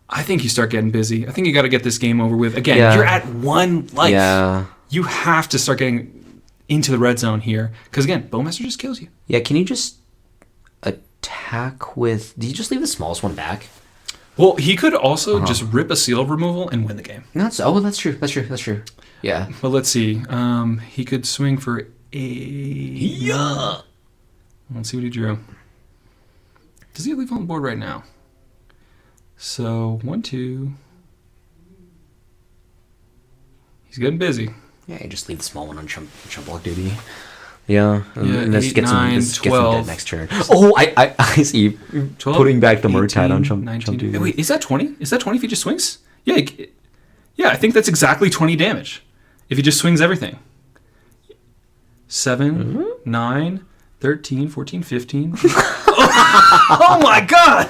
I think you start getting busy. I think you got to get this game over with. Again, you're at 1 life. Yeah. You have to start getting into the red zone here. Because again, Bowmaster just kills you. Yeah, can you just attack with... Do you just leave the smallest one back? Well, he could also just rip a seal removal and win the game. That's true. That's true. Yeah. But let's see. He could swing for 8. Yeah. Let's see what he drew. Does he leave on the board right now? So 1, 2. He's getting busy. Yeah, you just leave the small one on chump block duty. Yeah, and 8, 9, 12. Get some dead next turn. Oh, I see you 12, putting back the Murktide on 19, chump duty. Wait, is that 20? Is that 20 if he just swings? Yeah, I think that's exactly 20 damage. if he just swings everything. 7, 9, 13, 14, 15. Oh my god!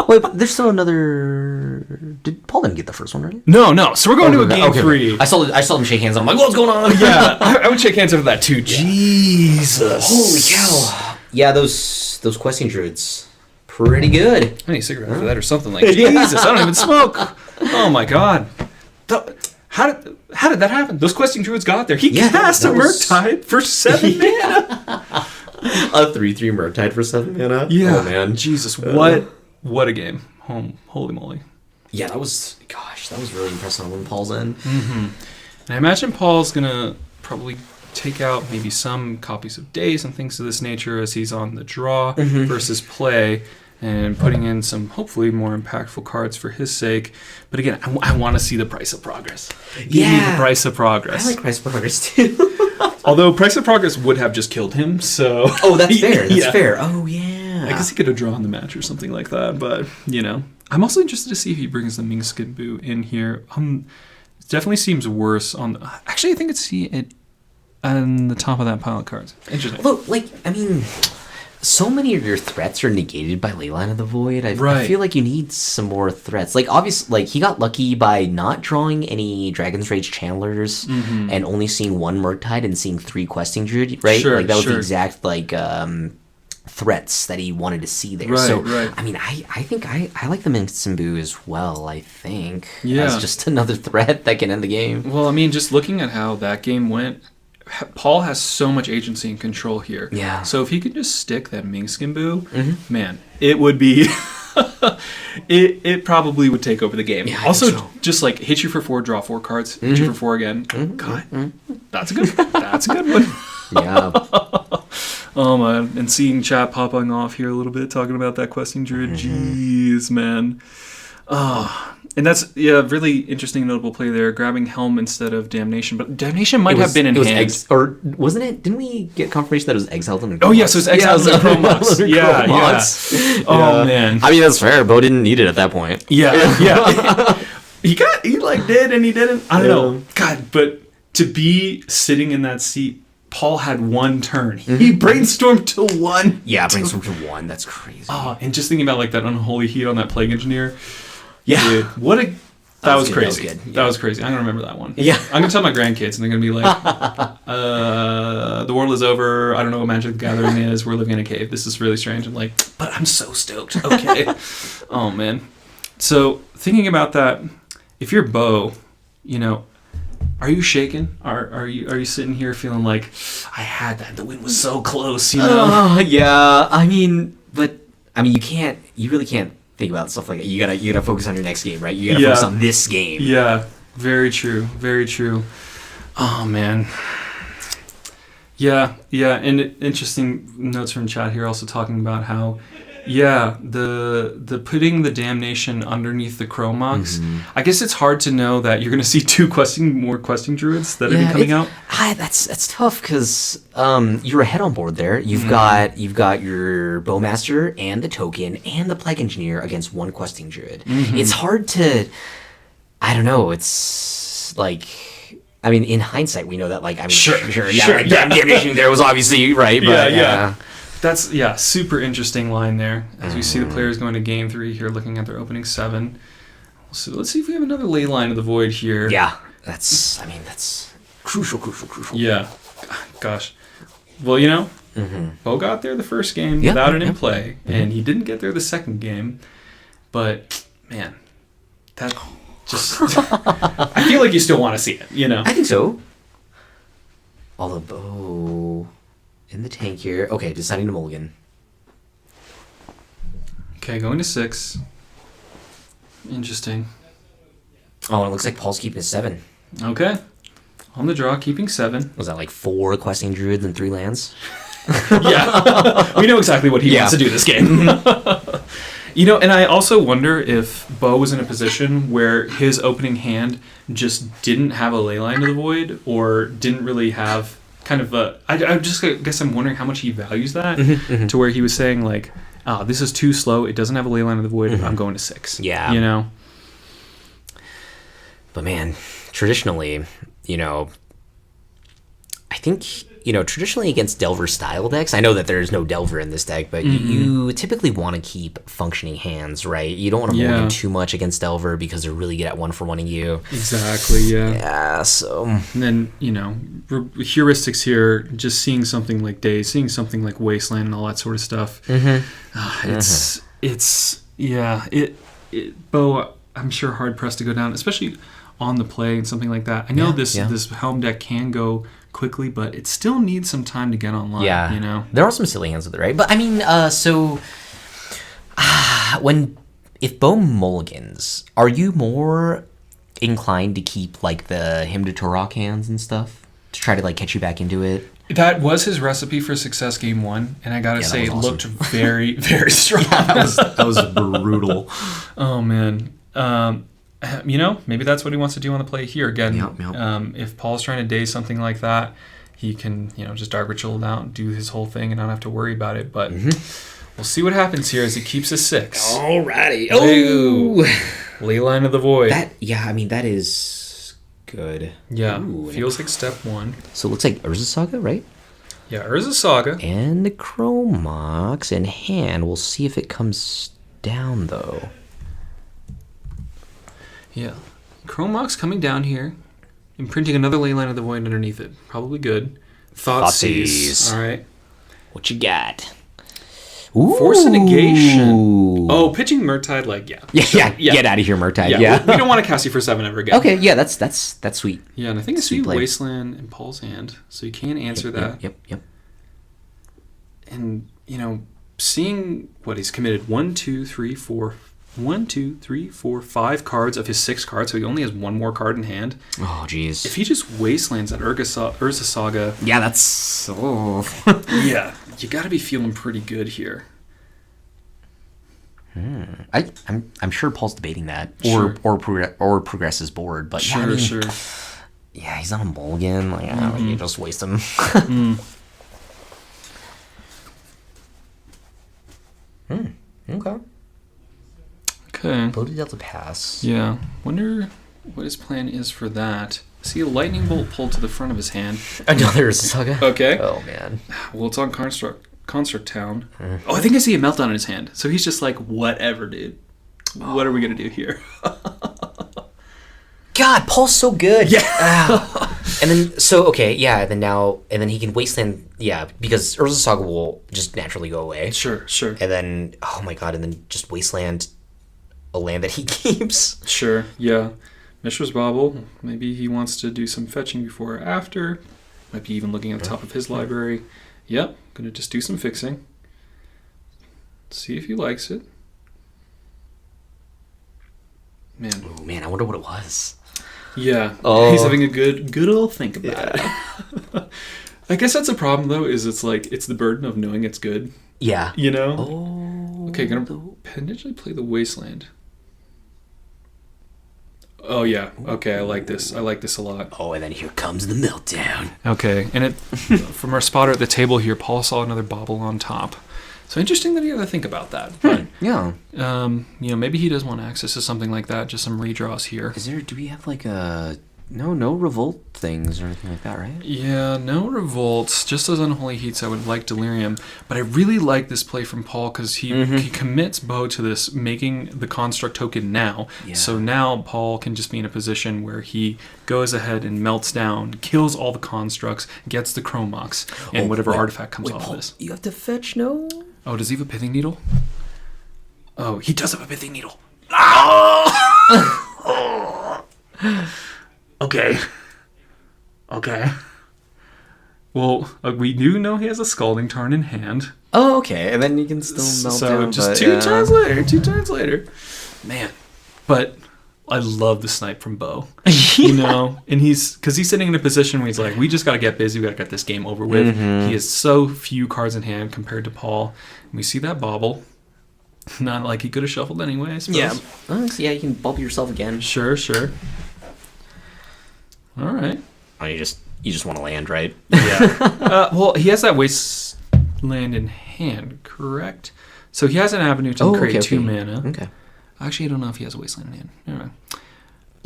Wait, but there's still another. Did Paul didn't get the first one, right? No. So we're going to a game 3. I saw them shake hands. And I'm like, what's going on? Yeah, I would shake hands over that too. Jesus, holy cow! Yeah, those questing druids, pretty good. I need a cigarette for that or something like. Jesus, I don't even smoke. Oh my god. How did that happen? Those questing druids got there. He cast a Murktide for 7 mana. A 3/3 Murktide for 7 mana. Yeah. Oh man, Jesus, what a game. Holy moly. Yeah, that was really impressive when Paul's in. Mm-hmm. And I imagine Paul's gonna probably take out maybe some copies of Days and things of this nature as he's on the draw versus play, and putting in some hopefully more impactful cards for his sake. But again, I want to see the Price of Progress. Give me the Price of Progress. I like Price of Progress too. Although Price of Progress would have just killed him, so... Oh, that's fair. That's fair. Oh, yeah. I guess he could have drawn the match or something like that, but, I'm also interested to see if he brings the Mingskin Boo in here. It definitely seems worse on... Actually, I think it's on the top of that pile of cards. Interesting. Although, so many of your threats are negated by Leyline of the Void. I feel like you need some more threats. Obviously, he got lucky by not drawing any Dragon's Rage Channelers and only seeing 1 Murktide and seeing 3 Questing Druid, right? Sure, that was the exact, threats that he wanted to see there. Right. I mean, I think I like the Mingskin as well, I think. Yeah. As just another threat that can end the game. Well, I mean, just looking at how that game went... Paul has so much agency and control here. Yeah. So if he could just stick that Mingskin Boo, man, it would be... it probably would take over the game. Yeah, also, just hit you for 4, draw 4 cards, hit you for 4 again. God, that's a good one. Yeah. Oh, man. And seeing chat popping off here a little bit, talking about that Questing Druid. Jeez, man. And that's really interesting, notable play there, grabbing Helm instead of Damnation. But Damnation might have been in hand. Or wasn't it? Didn't we get confirmation that it was exiled in Oh, yes, it was exiled in Chromox. Yeah. Oh, man. I mean, that's fair. Bo didn't need it at that point. Yeah. He did and he didn't. I don't know. God, but to be sitting in that seat, Paul had 1 turn. He brainstormed to 1. Yeah, brainstormed to 1. That's crazy. Oh, and just thinking about that Unholy Heat on that Plague Engineer. Yeah. Dude, that was crazy. That was good. That was crazy. I'm going to remember that one. Yeah. I'm going to tell my grandkids, and they're going to be like, the world is over. I don't know what Magic the Gathering is. We're living in a cave. This is really strange. I'm like, but I'm so stoked. Okay. Oh, man. So, thinking about that, if you're Beau, are you shaking? Are you sitting here feeling like, I had that. The win was so close, Yeah. I mean, you really can't think about stuff like that. You gotta focus on your next game, right? You gotta focus on this game. Yeah, very true. Very true. Oh man. Yeah, and interesting notes from chat here also talking about how the putting the Damnation underneath the Chromox. I guess it's hard to know that you're going to see 2 more questing druids that are coming out. That's tough because you're ahead on board there. You've got your Bowmaster and the token and the Plague Engineer against 1 questing druid. It's hard to. I don't know. It's I mean, in hindsight, we know that. Sure. Damnation there was obviously right, but That's super interesting line there. As we see the players going to game 3 here, looking at their opening 7. So let's see if we have another ley line of the void here. Yeah, that's crucial. Yeah, gosh. Well, Beau got there the first game without it in play, and he didn't get there the second game. But man, that just I feel like you still want to see it. I think so. Although Beau. In the tank here. Okay, deciding to mulligan. Okay, going to 6. Interesting. Oh, and it looks like Paul's keeping his 7. Okay. On the draw, keeping 7. Was that 4 questing druids and 3 lands? Yeah. We know exactly what he wants to do this game. And I also wonder if Beau was in a position where his opening hand just didn't have a Leyline of the Void or didn't really have kind of I guess I'm wondering how much he values that to where he was saying this is too slow. It doesn't have a Leyline of the Void. I'm going to 6. Yeah. But man, traditionally, you know, I think, you know, traditionally against Delver style decks, I know that there's no Delver in this deck, but you typically want to keep functioning hands, right? You don't want to mulligan too much against Delver because they're really good at 1-for-1ing you. Exactly, yeah. Yeah, so. And then, you know, heuristics here, just seeing something like Daze, seeing something like Wasteland and all that sort of stuff. Beau, I'm sure hard pressed to go down, especially on the play and something like that. I know this Helm deck can go quickly, but it still needs some time to get online. Yeah, you know, there are some silly hands with it, right? But I mean, if Beau mulligans, are you more inclined to keep like the Hymn to Turok hands and stuff to try to like catch you back into it? That was his recipe for success game one, and I gotta say, it looked very, very strong. That was brutal. Oh man. You know, maybe that's what he wants to do on the play here. Again, if Paul's trying to daze something like that, he can, you know, just Dark Ritual out and do his whole thing and not have to worry about it. But we'll see what happens here as he keeps a 6. Alrighty. Oh! Leyline of the Void. That is good. Yeah, feels like step 1. So it looks like Urza Saga, right? Yeah, Urza Saga. And the Chromox in hand. We'll see if it comes down, though. Yeah. Chromox coming down here, imprinting another Leyline of the Void underneath it. Probably good. Thoughtseize. All right. What you got? Ooh. Force of Negation. Oh, pitching Murktide, like, yeah. Get out of here, Murktide. Yeah. We don't want to cast you for 7 ever again. Okay, yeah, that's sweet. Yeah, and I think I see Wasteland in Paul's hand, so you can answer that. Yep. And, you know, seeing what he's committed 5 cards of his 6 cards, so he only has 1 more card in hand. Oh, jeez. If he just Wastelands at Urza Saga... Yeah, that's... Oh. Yeah, you got to be feeling pretty good here. I'm sure Paul's debating that, or progress his board, but sure. Yeah, he's on a mulligan. Like, you just waste him. Okay. Beau dealt a pass. Yeah. Wonder what his plan is for that. See a lightning bolt pulled to the front of his hand. Another Saga. Okay. Oh man. Well, it's on Construct Town. Oh, I think I see a meltdown in his hand. So he's just like, whatever, dude. What are we gonna do here? God, Paul's so good. Yeah. And then then he can Wasteland. Yeah, because Urza Saga will just naturally go away. Sure. And then and then just Wasteland a land that he keeps. Sure, yeah. Mishra's Bauble, maybe he wants to do some fetching before or after. Might be even looking at the top of his library. Yep, gonna just do some fixing. See if he likes it. Man. Oh man, I wonder what it was. Yeah, he's having a good old think about it. I guess that's a problem though, is it's like, it's the burden of knowing it's good. Yeah. You know? Oh. Okay, gonna potentially play the Wasteland. Oh yeah. Okay, I like this. I like this a lot. Oh, and then here comes the meltdown. Okay, and from our spotter at the table here, Paul saw another bobble on top. So interesting that he had to think about that. But yeah. You know, maybe he does want access to something like that. Just some redraws here. Do we have like a no revolt things or anything like that, right? Yeah, no revolts. Just as Unholy Heats, I would like Delirium. But I really like this play from Paul because he commits Beau to this, making the construct token now. Yeah. So now Paul can just be in a position where he goes ahead and melts down, kills all the constructs, gets the Chromox, and whatever artifact comes off Paul, this. You have to fetch, no? Oh, does he have a Pithing Needle? Oh, he does have a Pithing Needle. Oh! Okay. Well, we do know he has a Scalding Tarn in hand. Oh, okay. And then you can still melt down. So just 2 turns later. Man. But I love the snipe from Beau. You know? And he's sitting in a position where he's like, we just got to get busy. We got to get this game over with. He has so few cards in hand compared to Paul. And we see that bobble. Not like he could have shuffled anyway, I suppose. Yeah. Yeah, you can bubble yourself again. Sure. All right. Oh, you just want to land, right? Yeah. Well, he has that Wasteland in hand, correct? So he has an avenue to create 2 mana. Okay. Actually, I don't know if he has a Wasteland in hand. Never mind.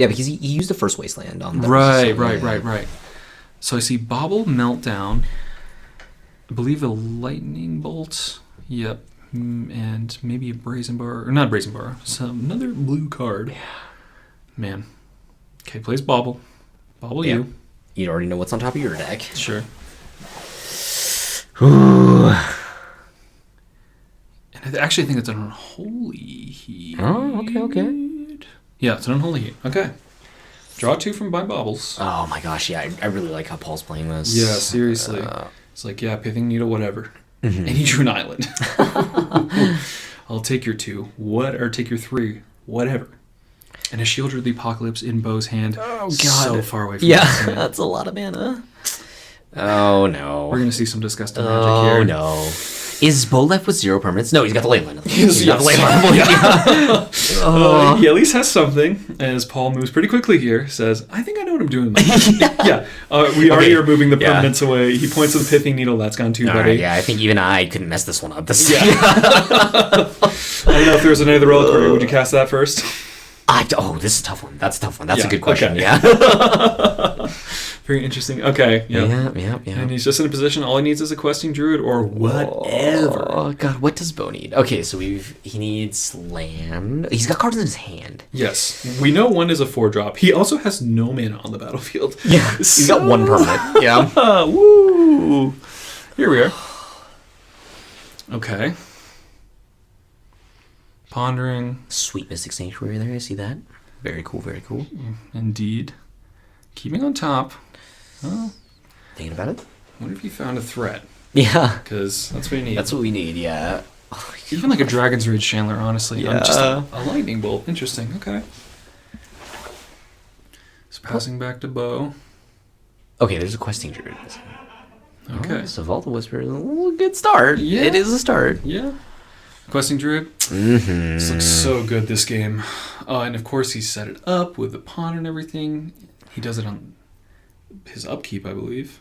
Yeah, because he used the first Wasteland on the Right. So I see Bobble, Meltdown. I believe a Lightning Bolt. Yep. And maybe a Brazen Bar. Or not a Brazen Bar. Another blue card. Yeah. Man. Okay, plays Bobble. Bobble Yeah. you. You already know what's on top of your deck. Sure. And I actually think it's an Unholy Heat. Oh, okay. Yeah, it's an Unholy Heat. Okay. Draw 2 from my Bobbles. Oh my gosh, yeah, I really like how Paul's playing this. Yeah, seriously. It's like, yeah, Pithing Needle, whatever. And he drew an island. I'll take your 2. Take your 3. Whatever. And a Shield of the Apocalypse in Beau's hand. Oh, God. So far away from Yeah, that's a lot of mana. Oh, no. We're going to see some disgusting magic here. Oh, no. Is Beau left with 0 permanents? No, he's got the Leyline. He's got the Leyline. He at least has something. As Paul moves pretty quickly here, says, I think I know what I'm doing. Yeah. We already are moving the permanents away. He points to the Pithing Needle. That's gone too, buddy. Yeah, I think even I couldn't mess this one up. I don't know if there was another Reliquary. Would you cast that first? This is a tough one. That's a tough one. That's a good question. Okay. Yeah. Very interesting. Okay. Yeah. And he's just in a position. All he needs is a questing druid or whatever. Oh God, what does Beau need? Okay, so he needs land. He's got cards in his hand. Yes, we know one is a 4-drop. He also has no mana on the battlefield. Yeah, he's got 1 permanent. Yeah. Woo! Here we are. Okay. Pondering. Sweet Mystic Sanctuary there. I see that. Very cool. Very cool. Indeed. Keeping on top. Oh. Thinking about it. What if you found a threat? Yeah. Because that's what you need. That's what we need. Yeah. Even like a Dragon's Rage Chandler, honestly. Yeah. Just a Lightning Bolt. Interesting. Okay. So passing back to Beau. Okay, there's a questing druid. Okay. So Vault of Whisper is a little good start. Yeah. It is a start. Yeah. Questing Druid. Mm-hmm. This looks so good, this game. And of course, he set it up with the pawn and everything. He does it on his upkeep, I believe.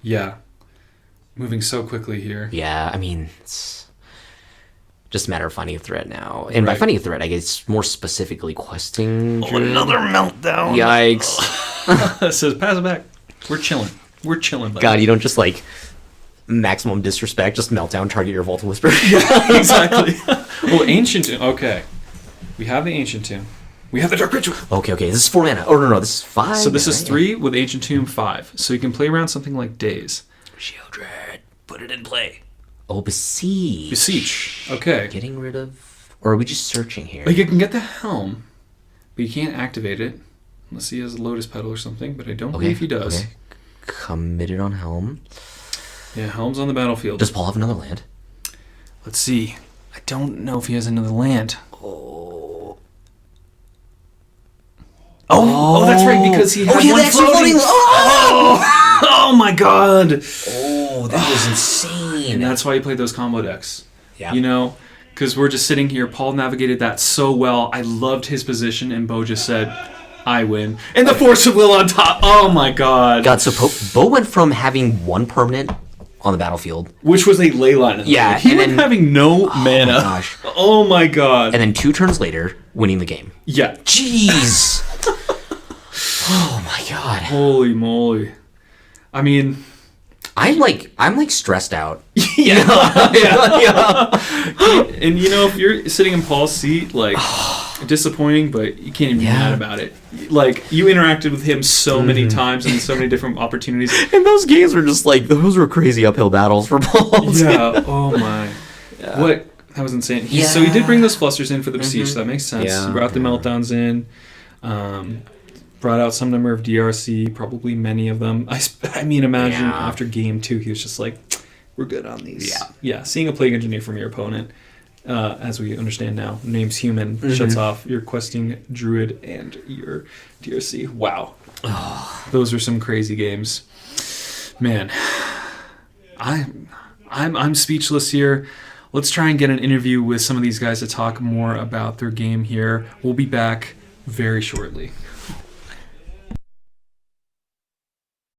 Yeah. Moving so quickly here. Yeah, I mean, it's just a matter of finding a threat now. And by finding a threat, I guess more specifically questing druid. Another meltdown. Yikes. It says, pass it back. We're chilling. Buddy. God, you don't just like maximum disrespect, just meltdown, target your Vault of Whisper. Yeah, exactly. Oh, Ancient Tomb. Okay. We have the Ancient Tomb. We have the Dark Ritual. Okay. This is 4 mana. Oh, no, this is 5. So this is 3 with Ancient Tomb 5. So you can play around something like Daze. Shieldred, put it in play. Oh, Beseech. Beseech. Okay. Getting rid of... Or are we just searching here? Like you can get the Helm, but you can't activate it. Unless he has a Lotus Petal or something, but I don't believe he does. Okay. Committed on Helm. Yeah, Helm's on the battlefield. Does Paul have another land? Let's see. I don't know if he has another land. Oh, that's right, because he had one floating. Oh my God. Oh, that was insane. And that's why he played those combo decks. Yeah. You know, because we're just sitting here. Paul navigated that so well. I loved his position, and Beau just said, I win. And the Force of Will on top. Oh my God. So Beau went from having 1 permanent on the battlefield, which was a Leyline. Yeah, he went having no mana. My gosh. Oh my God. And then 2 turns later, winning the game. Yeah. Jeez. Oh my God. Holy moly. I mean, I'm like stressed out. Yeah. And you know, if you're sitting in Paul's seat, like disappointing, but you can't even be mad about it. Like, you interacted with him so many times and so many different opportunities. And those games were just like, those were crazy uphill battles for Paul. Yeah. Oh my. Yeah. What? That was insane. So he did bring those flusters in for the Beseech, so that makes sense. Yeah. He brought the meltdowns in. Brought out some number of DRC, probably many of them. I mean, imagine after game 2, he was just like, we're good on these. Yeah. Seeing a Plague Engineer from your opponent, as we understand now, name's human, shuts off your questing druid and your DRC. Wow. Those are some crazy games. Man, I'm speechless here. Let's try and get an interview with some of these guys to talk more about their game here. We'll be back very shortly.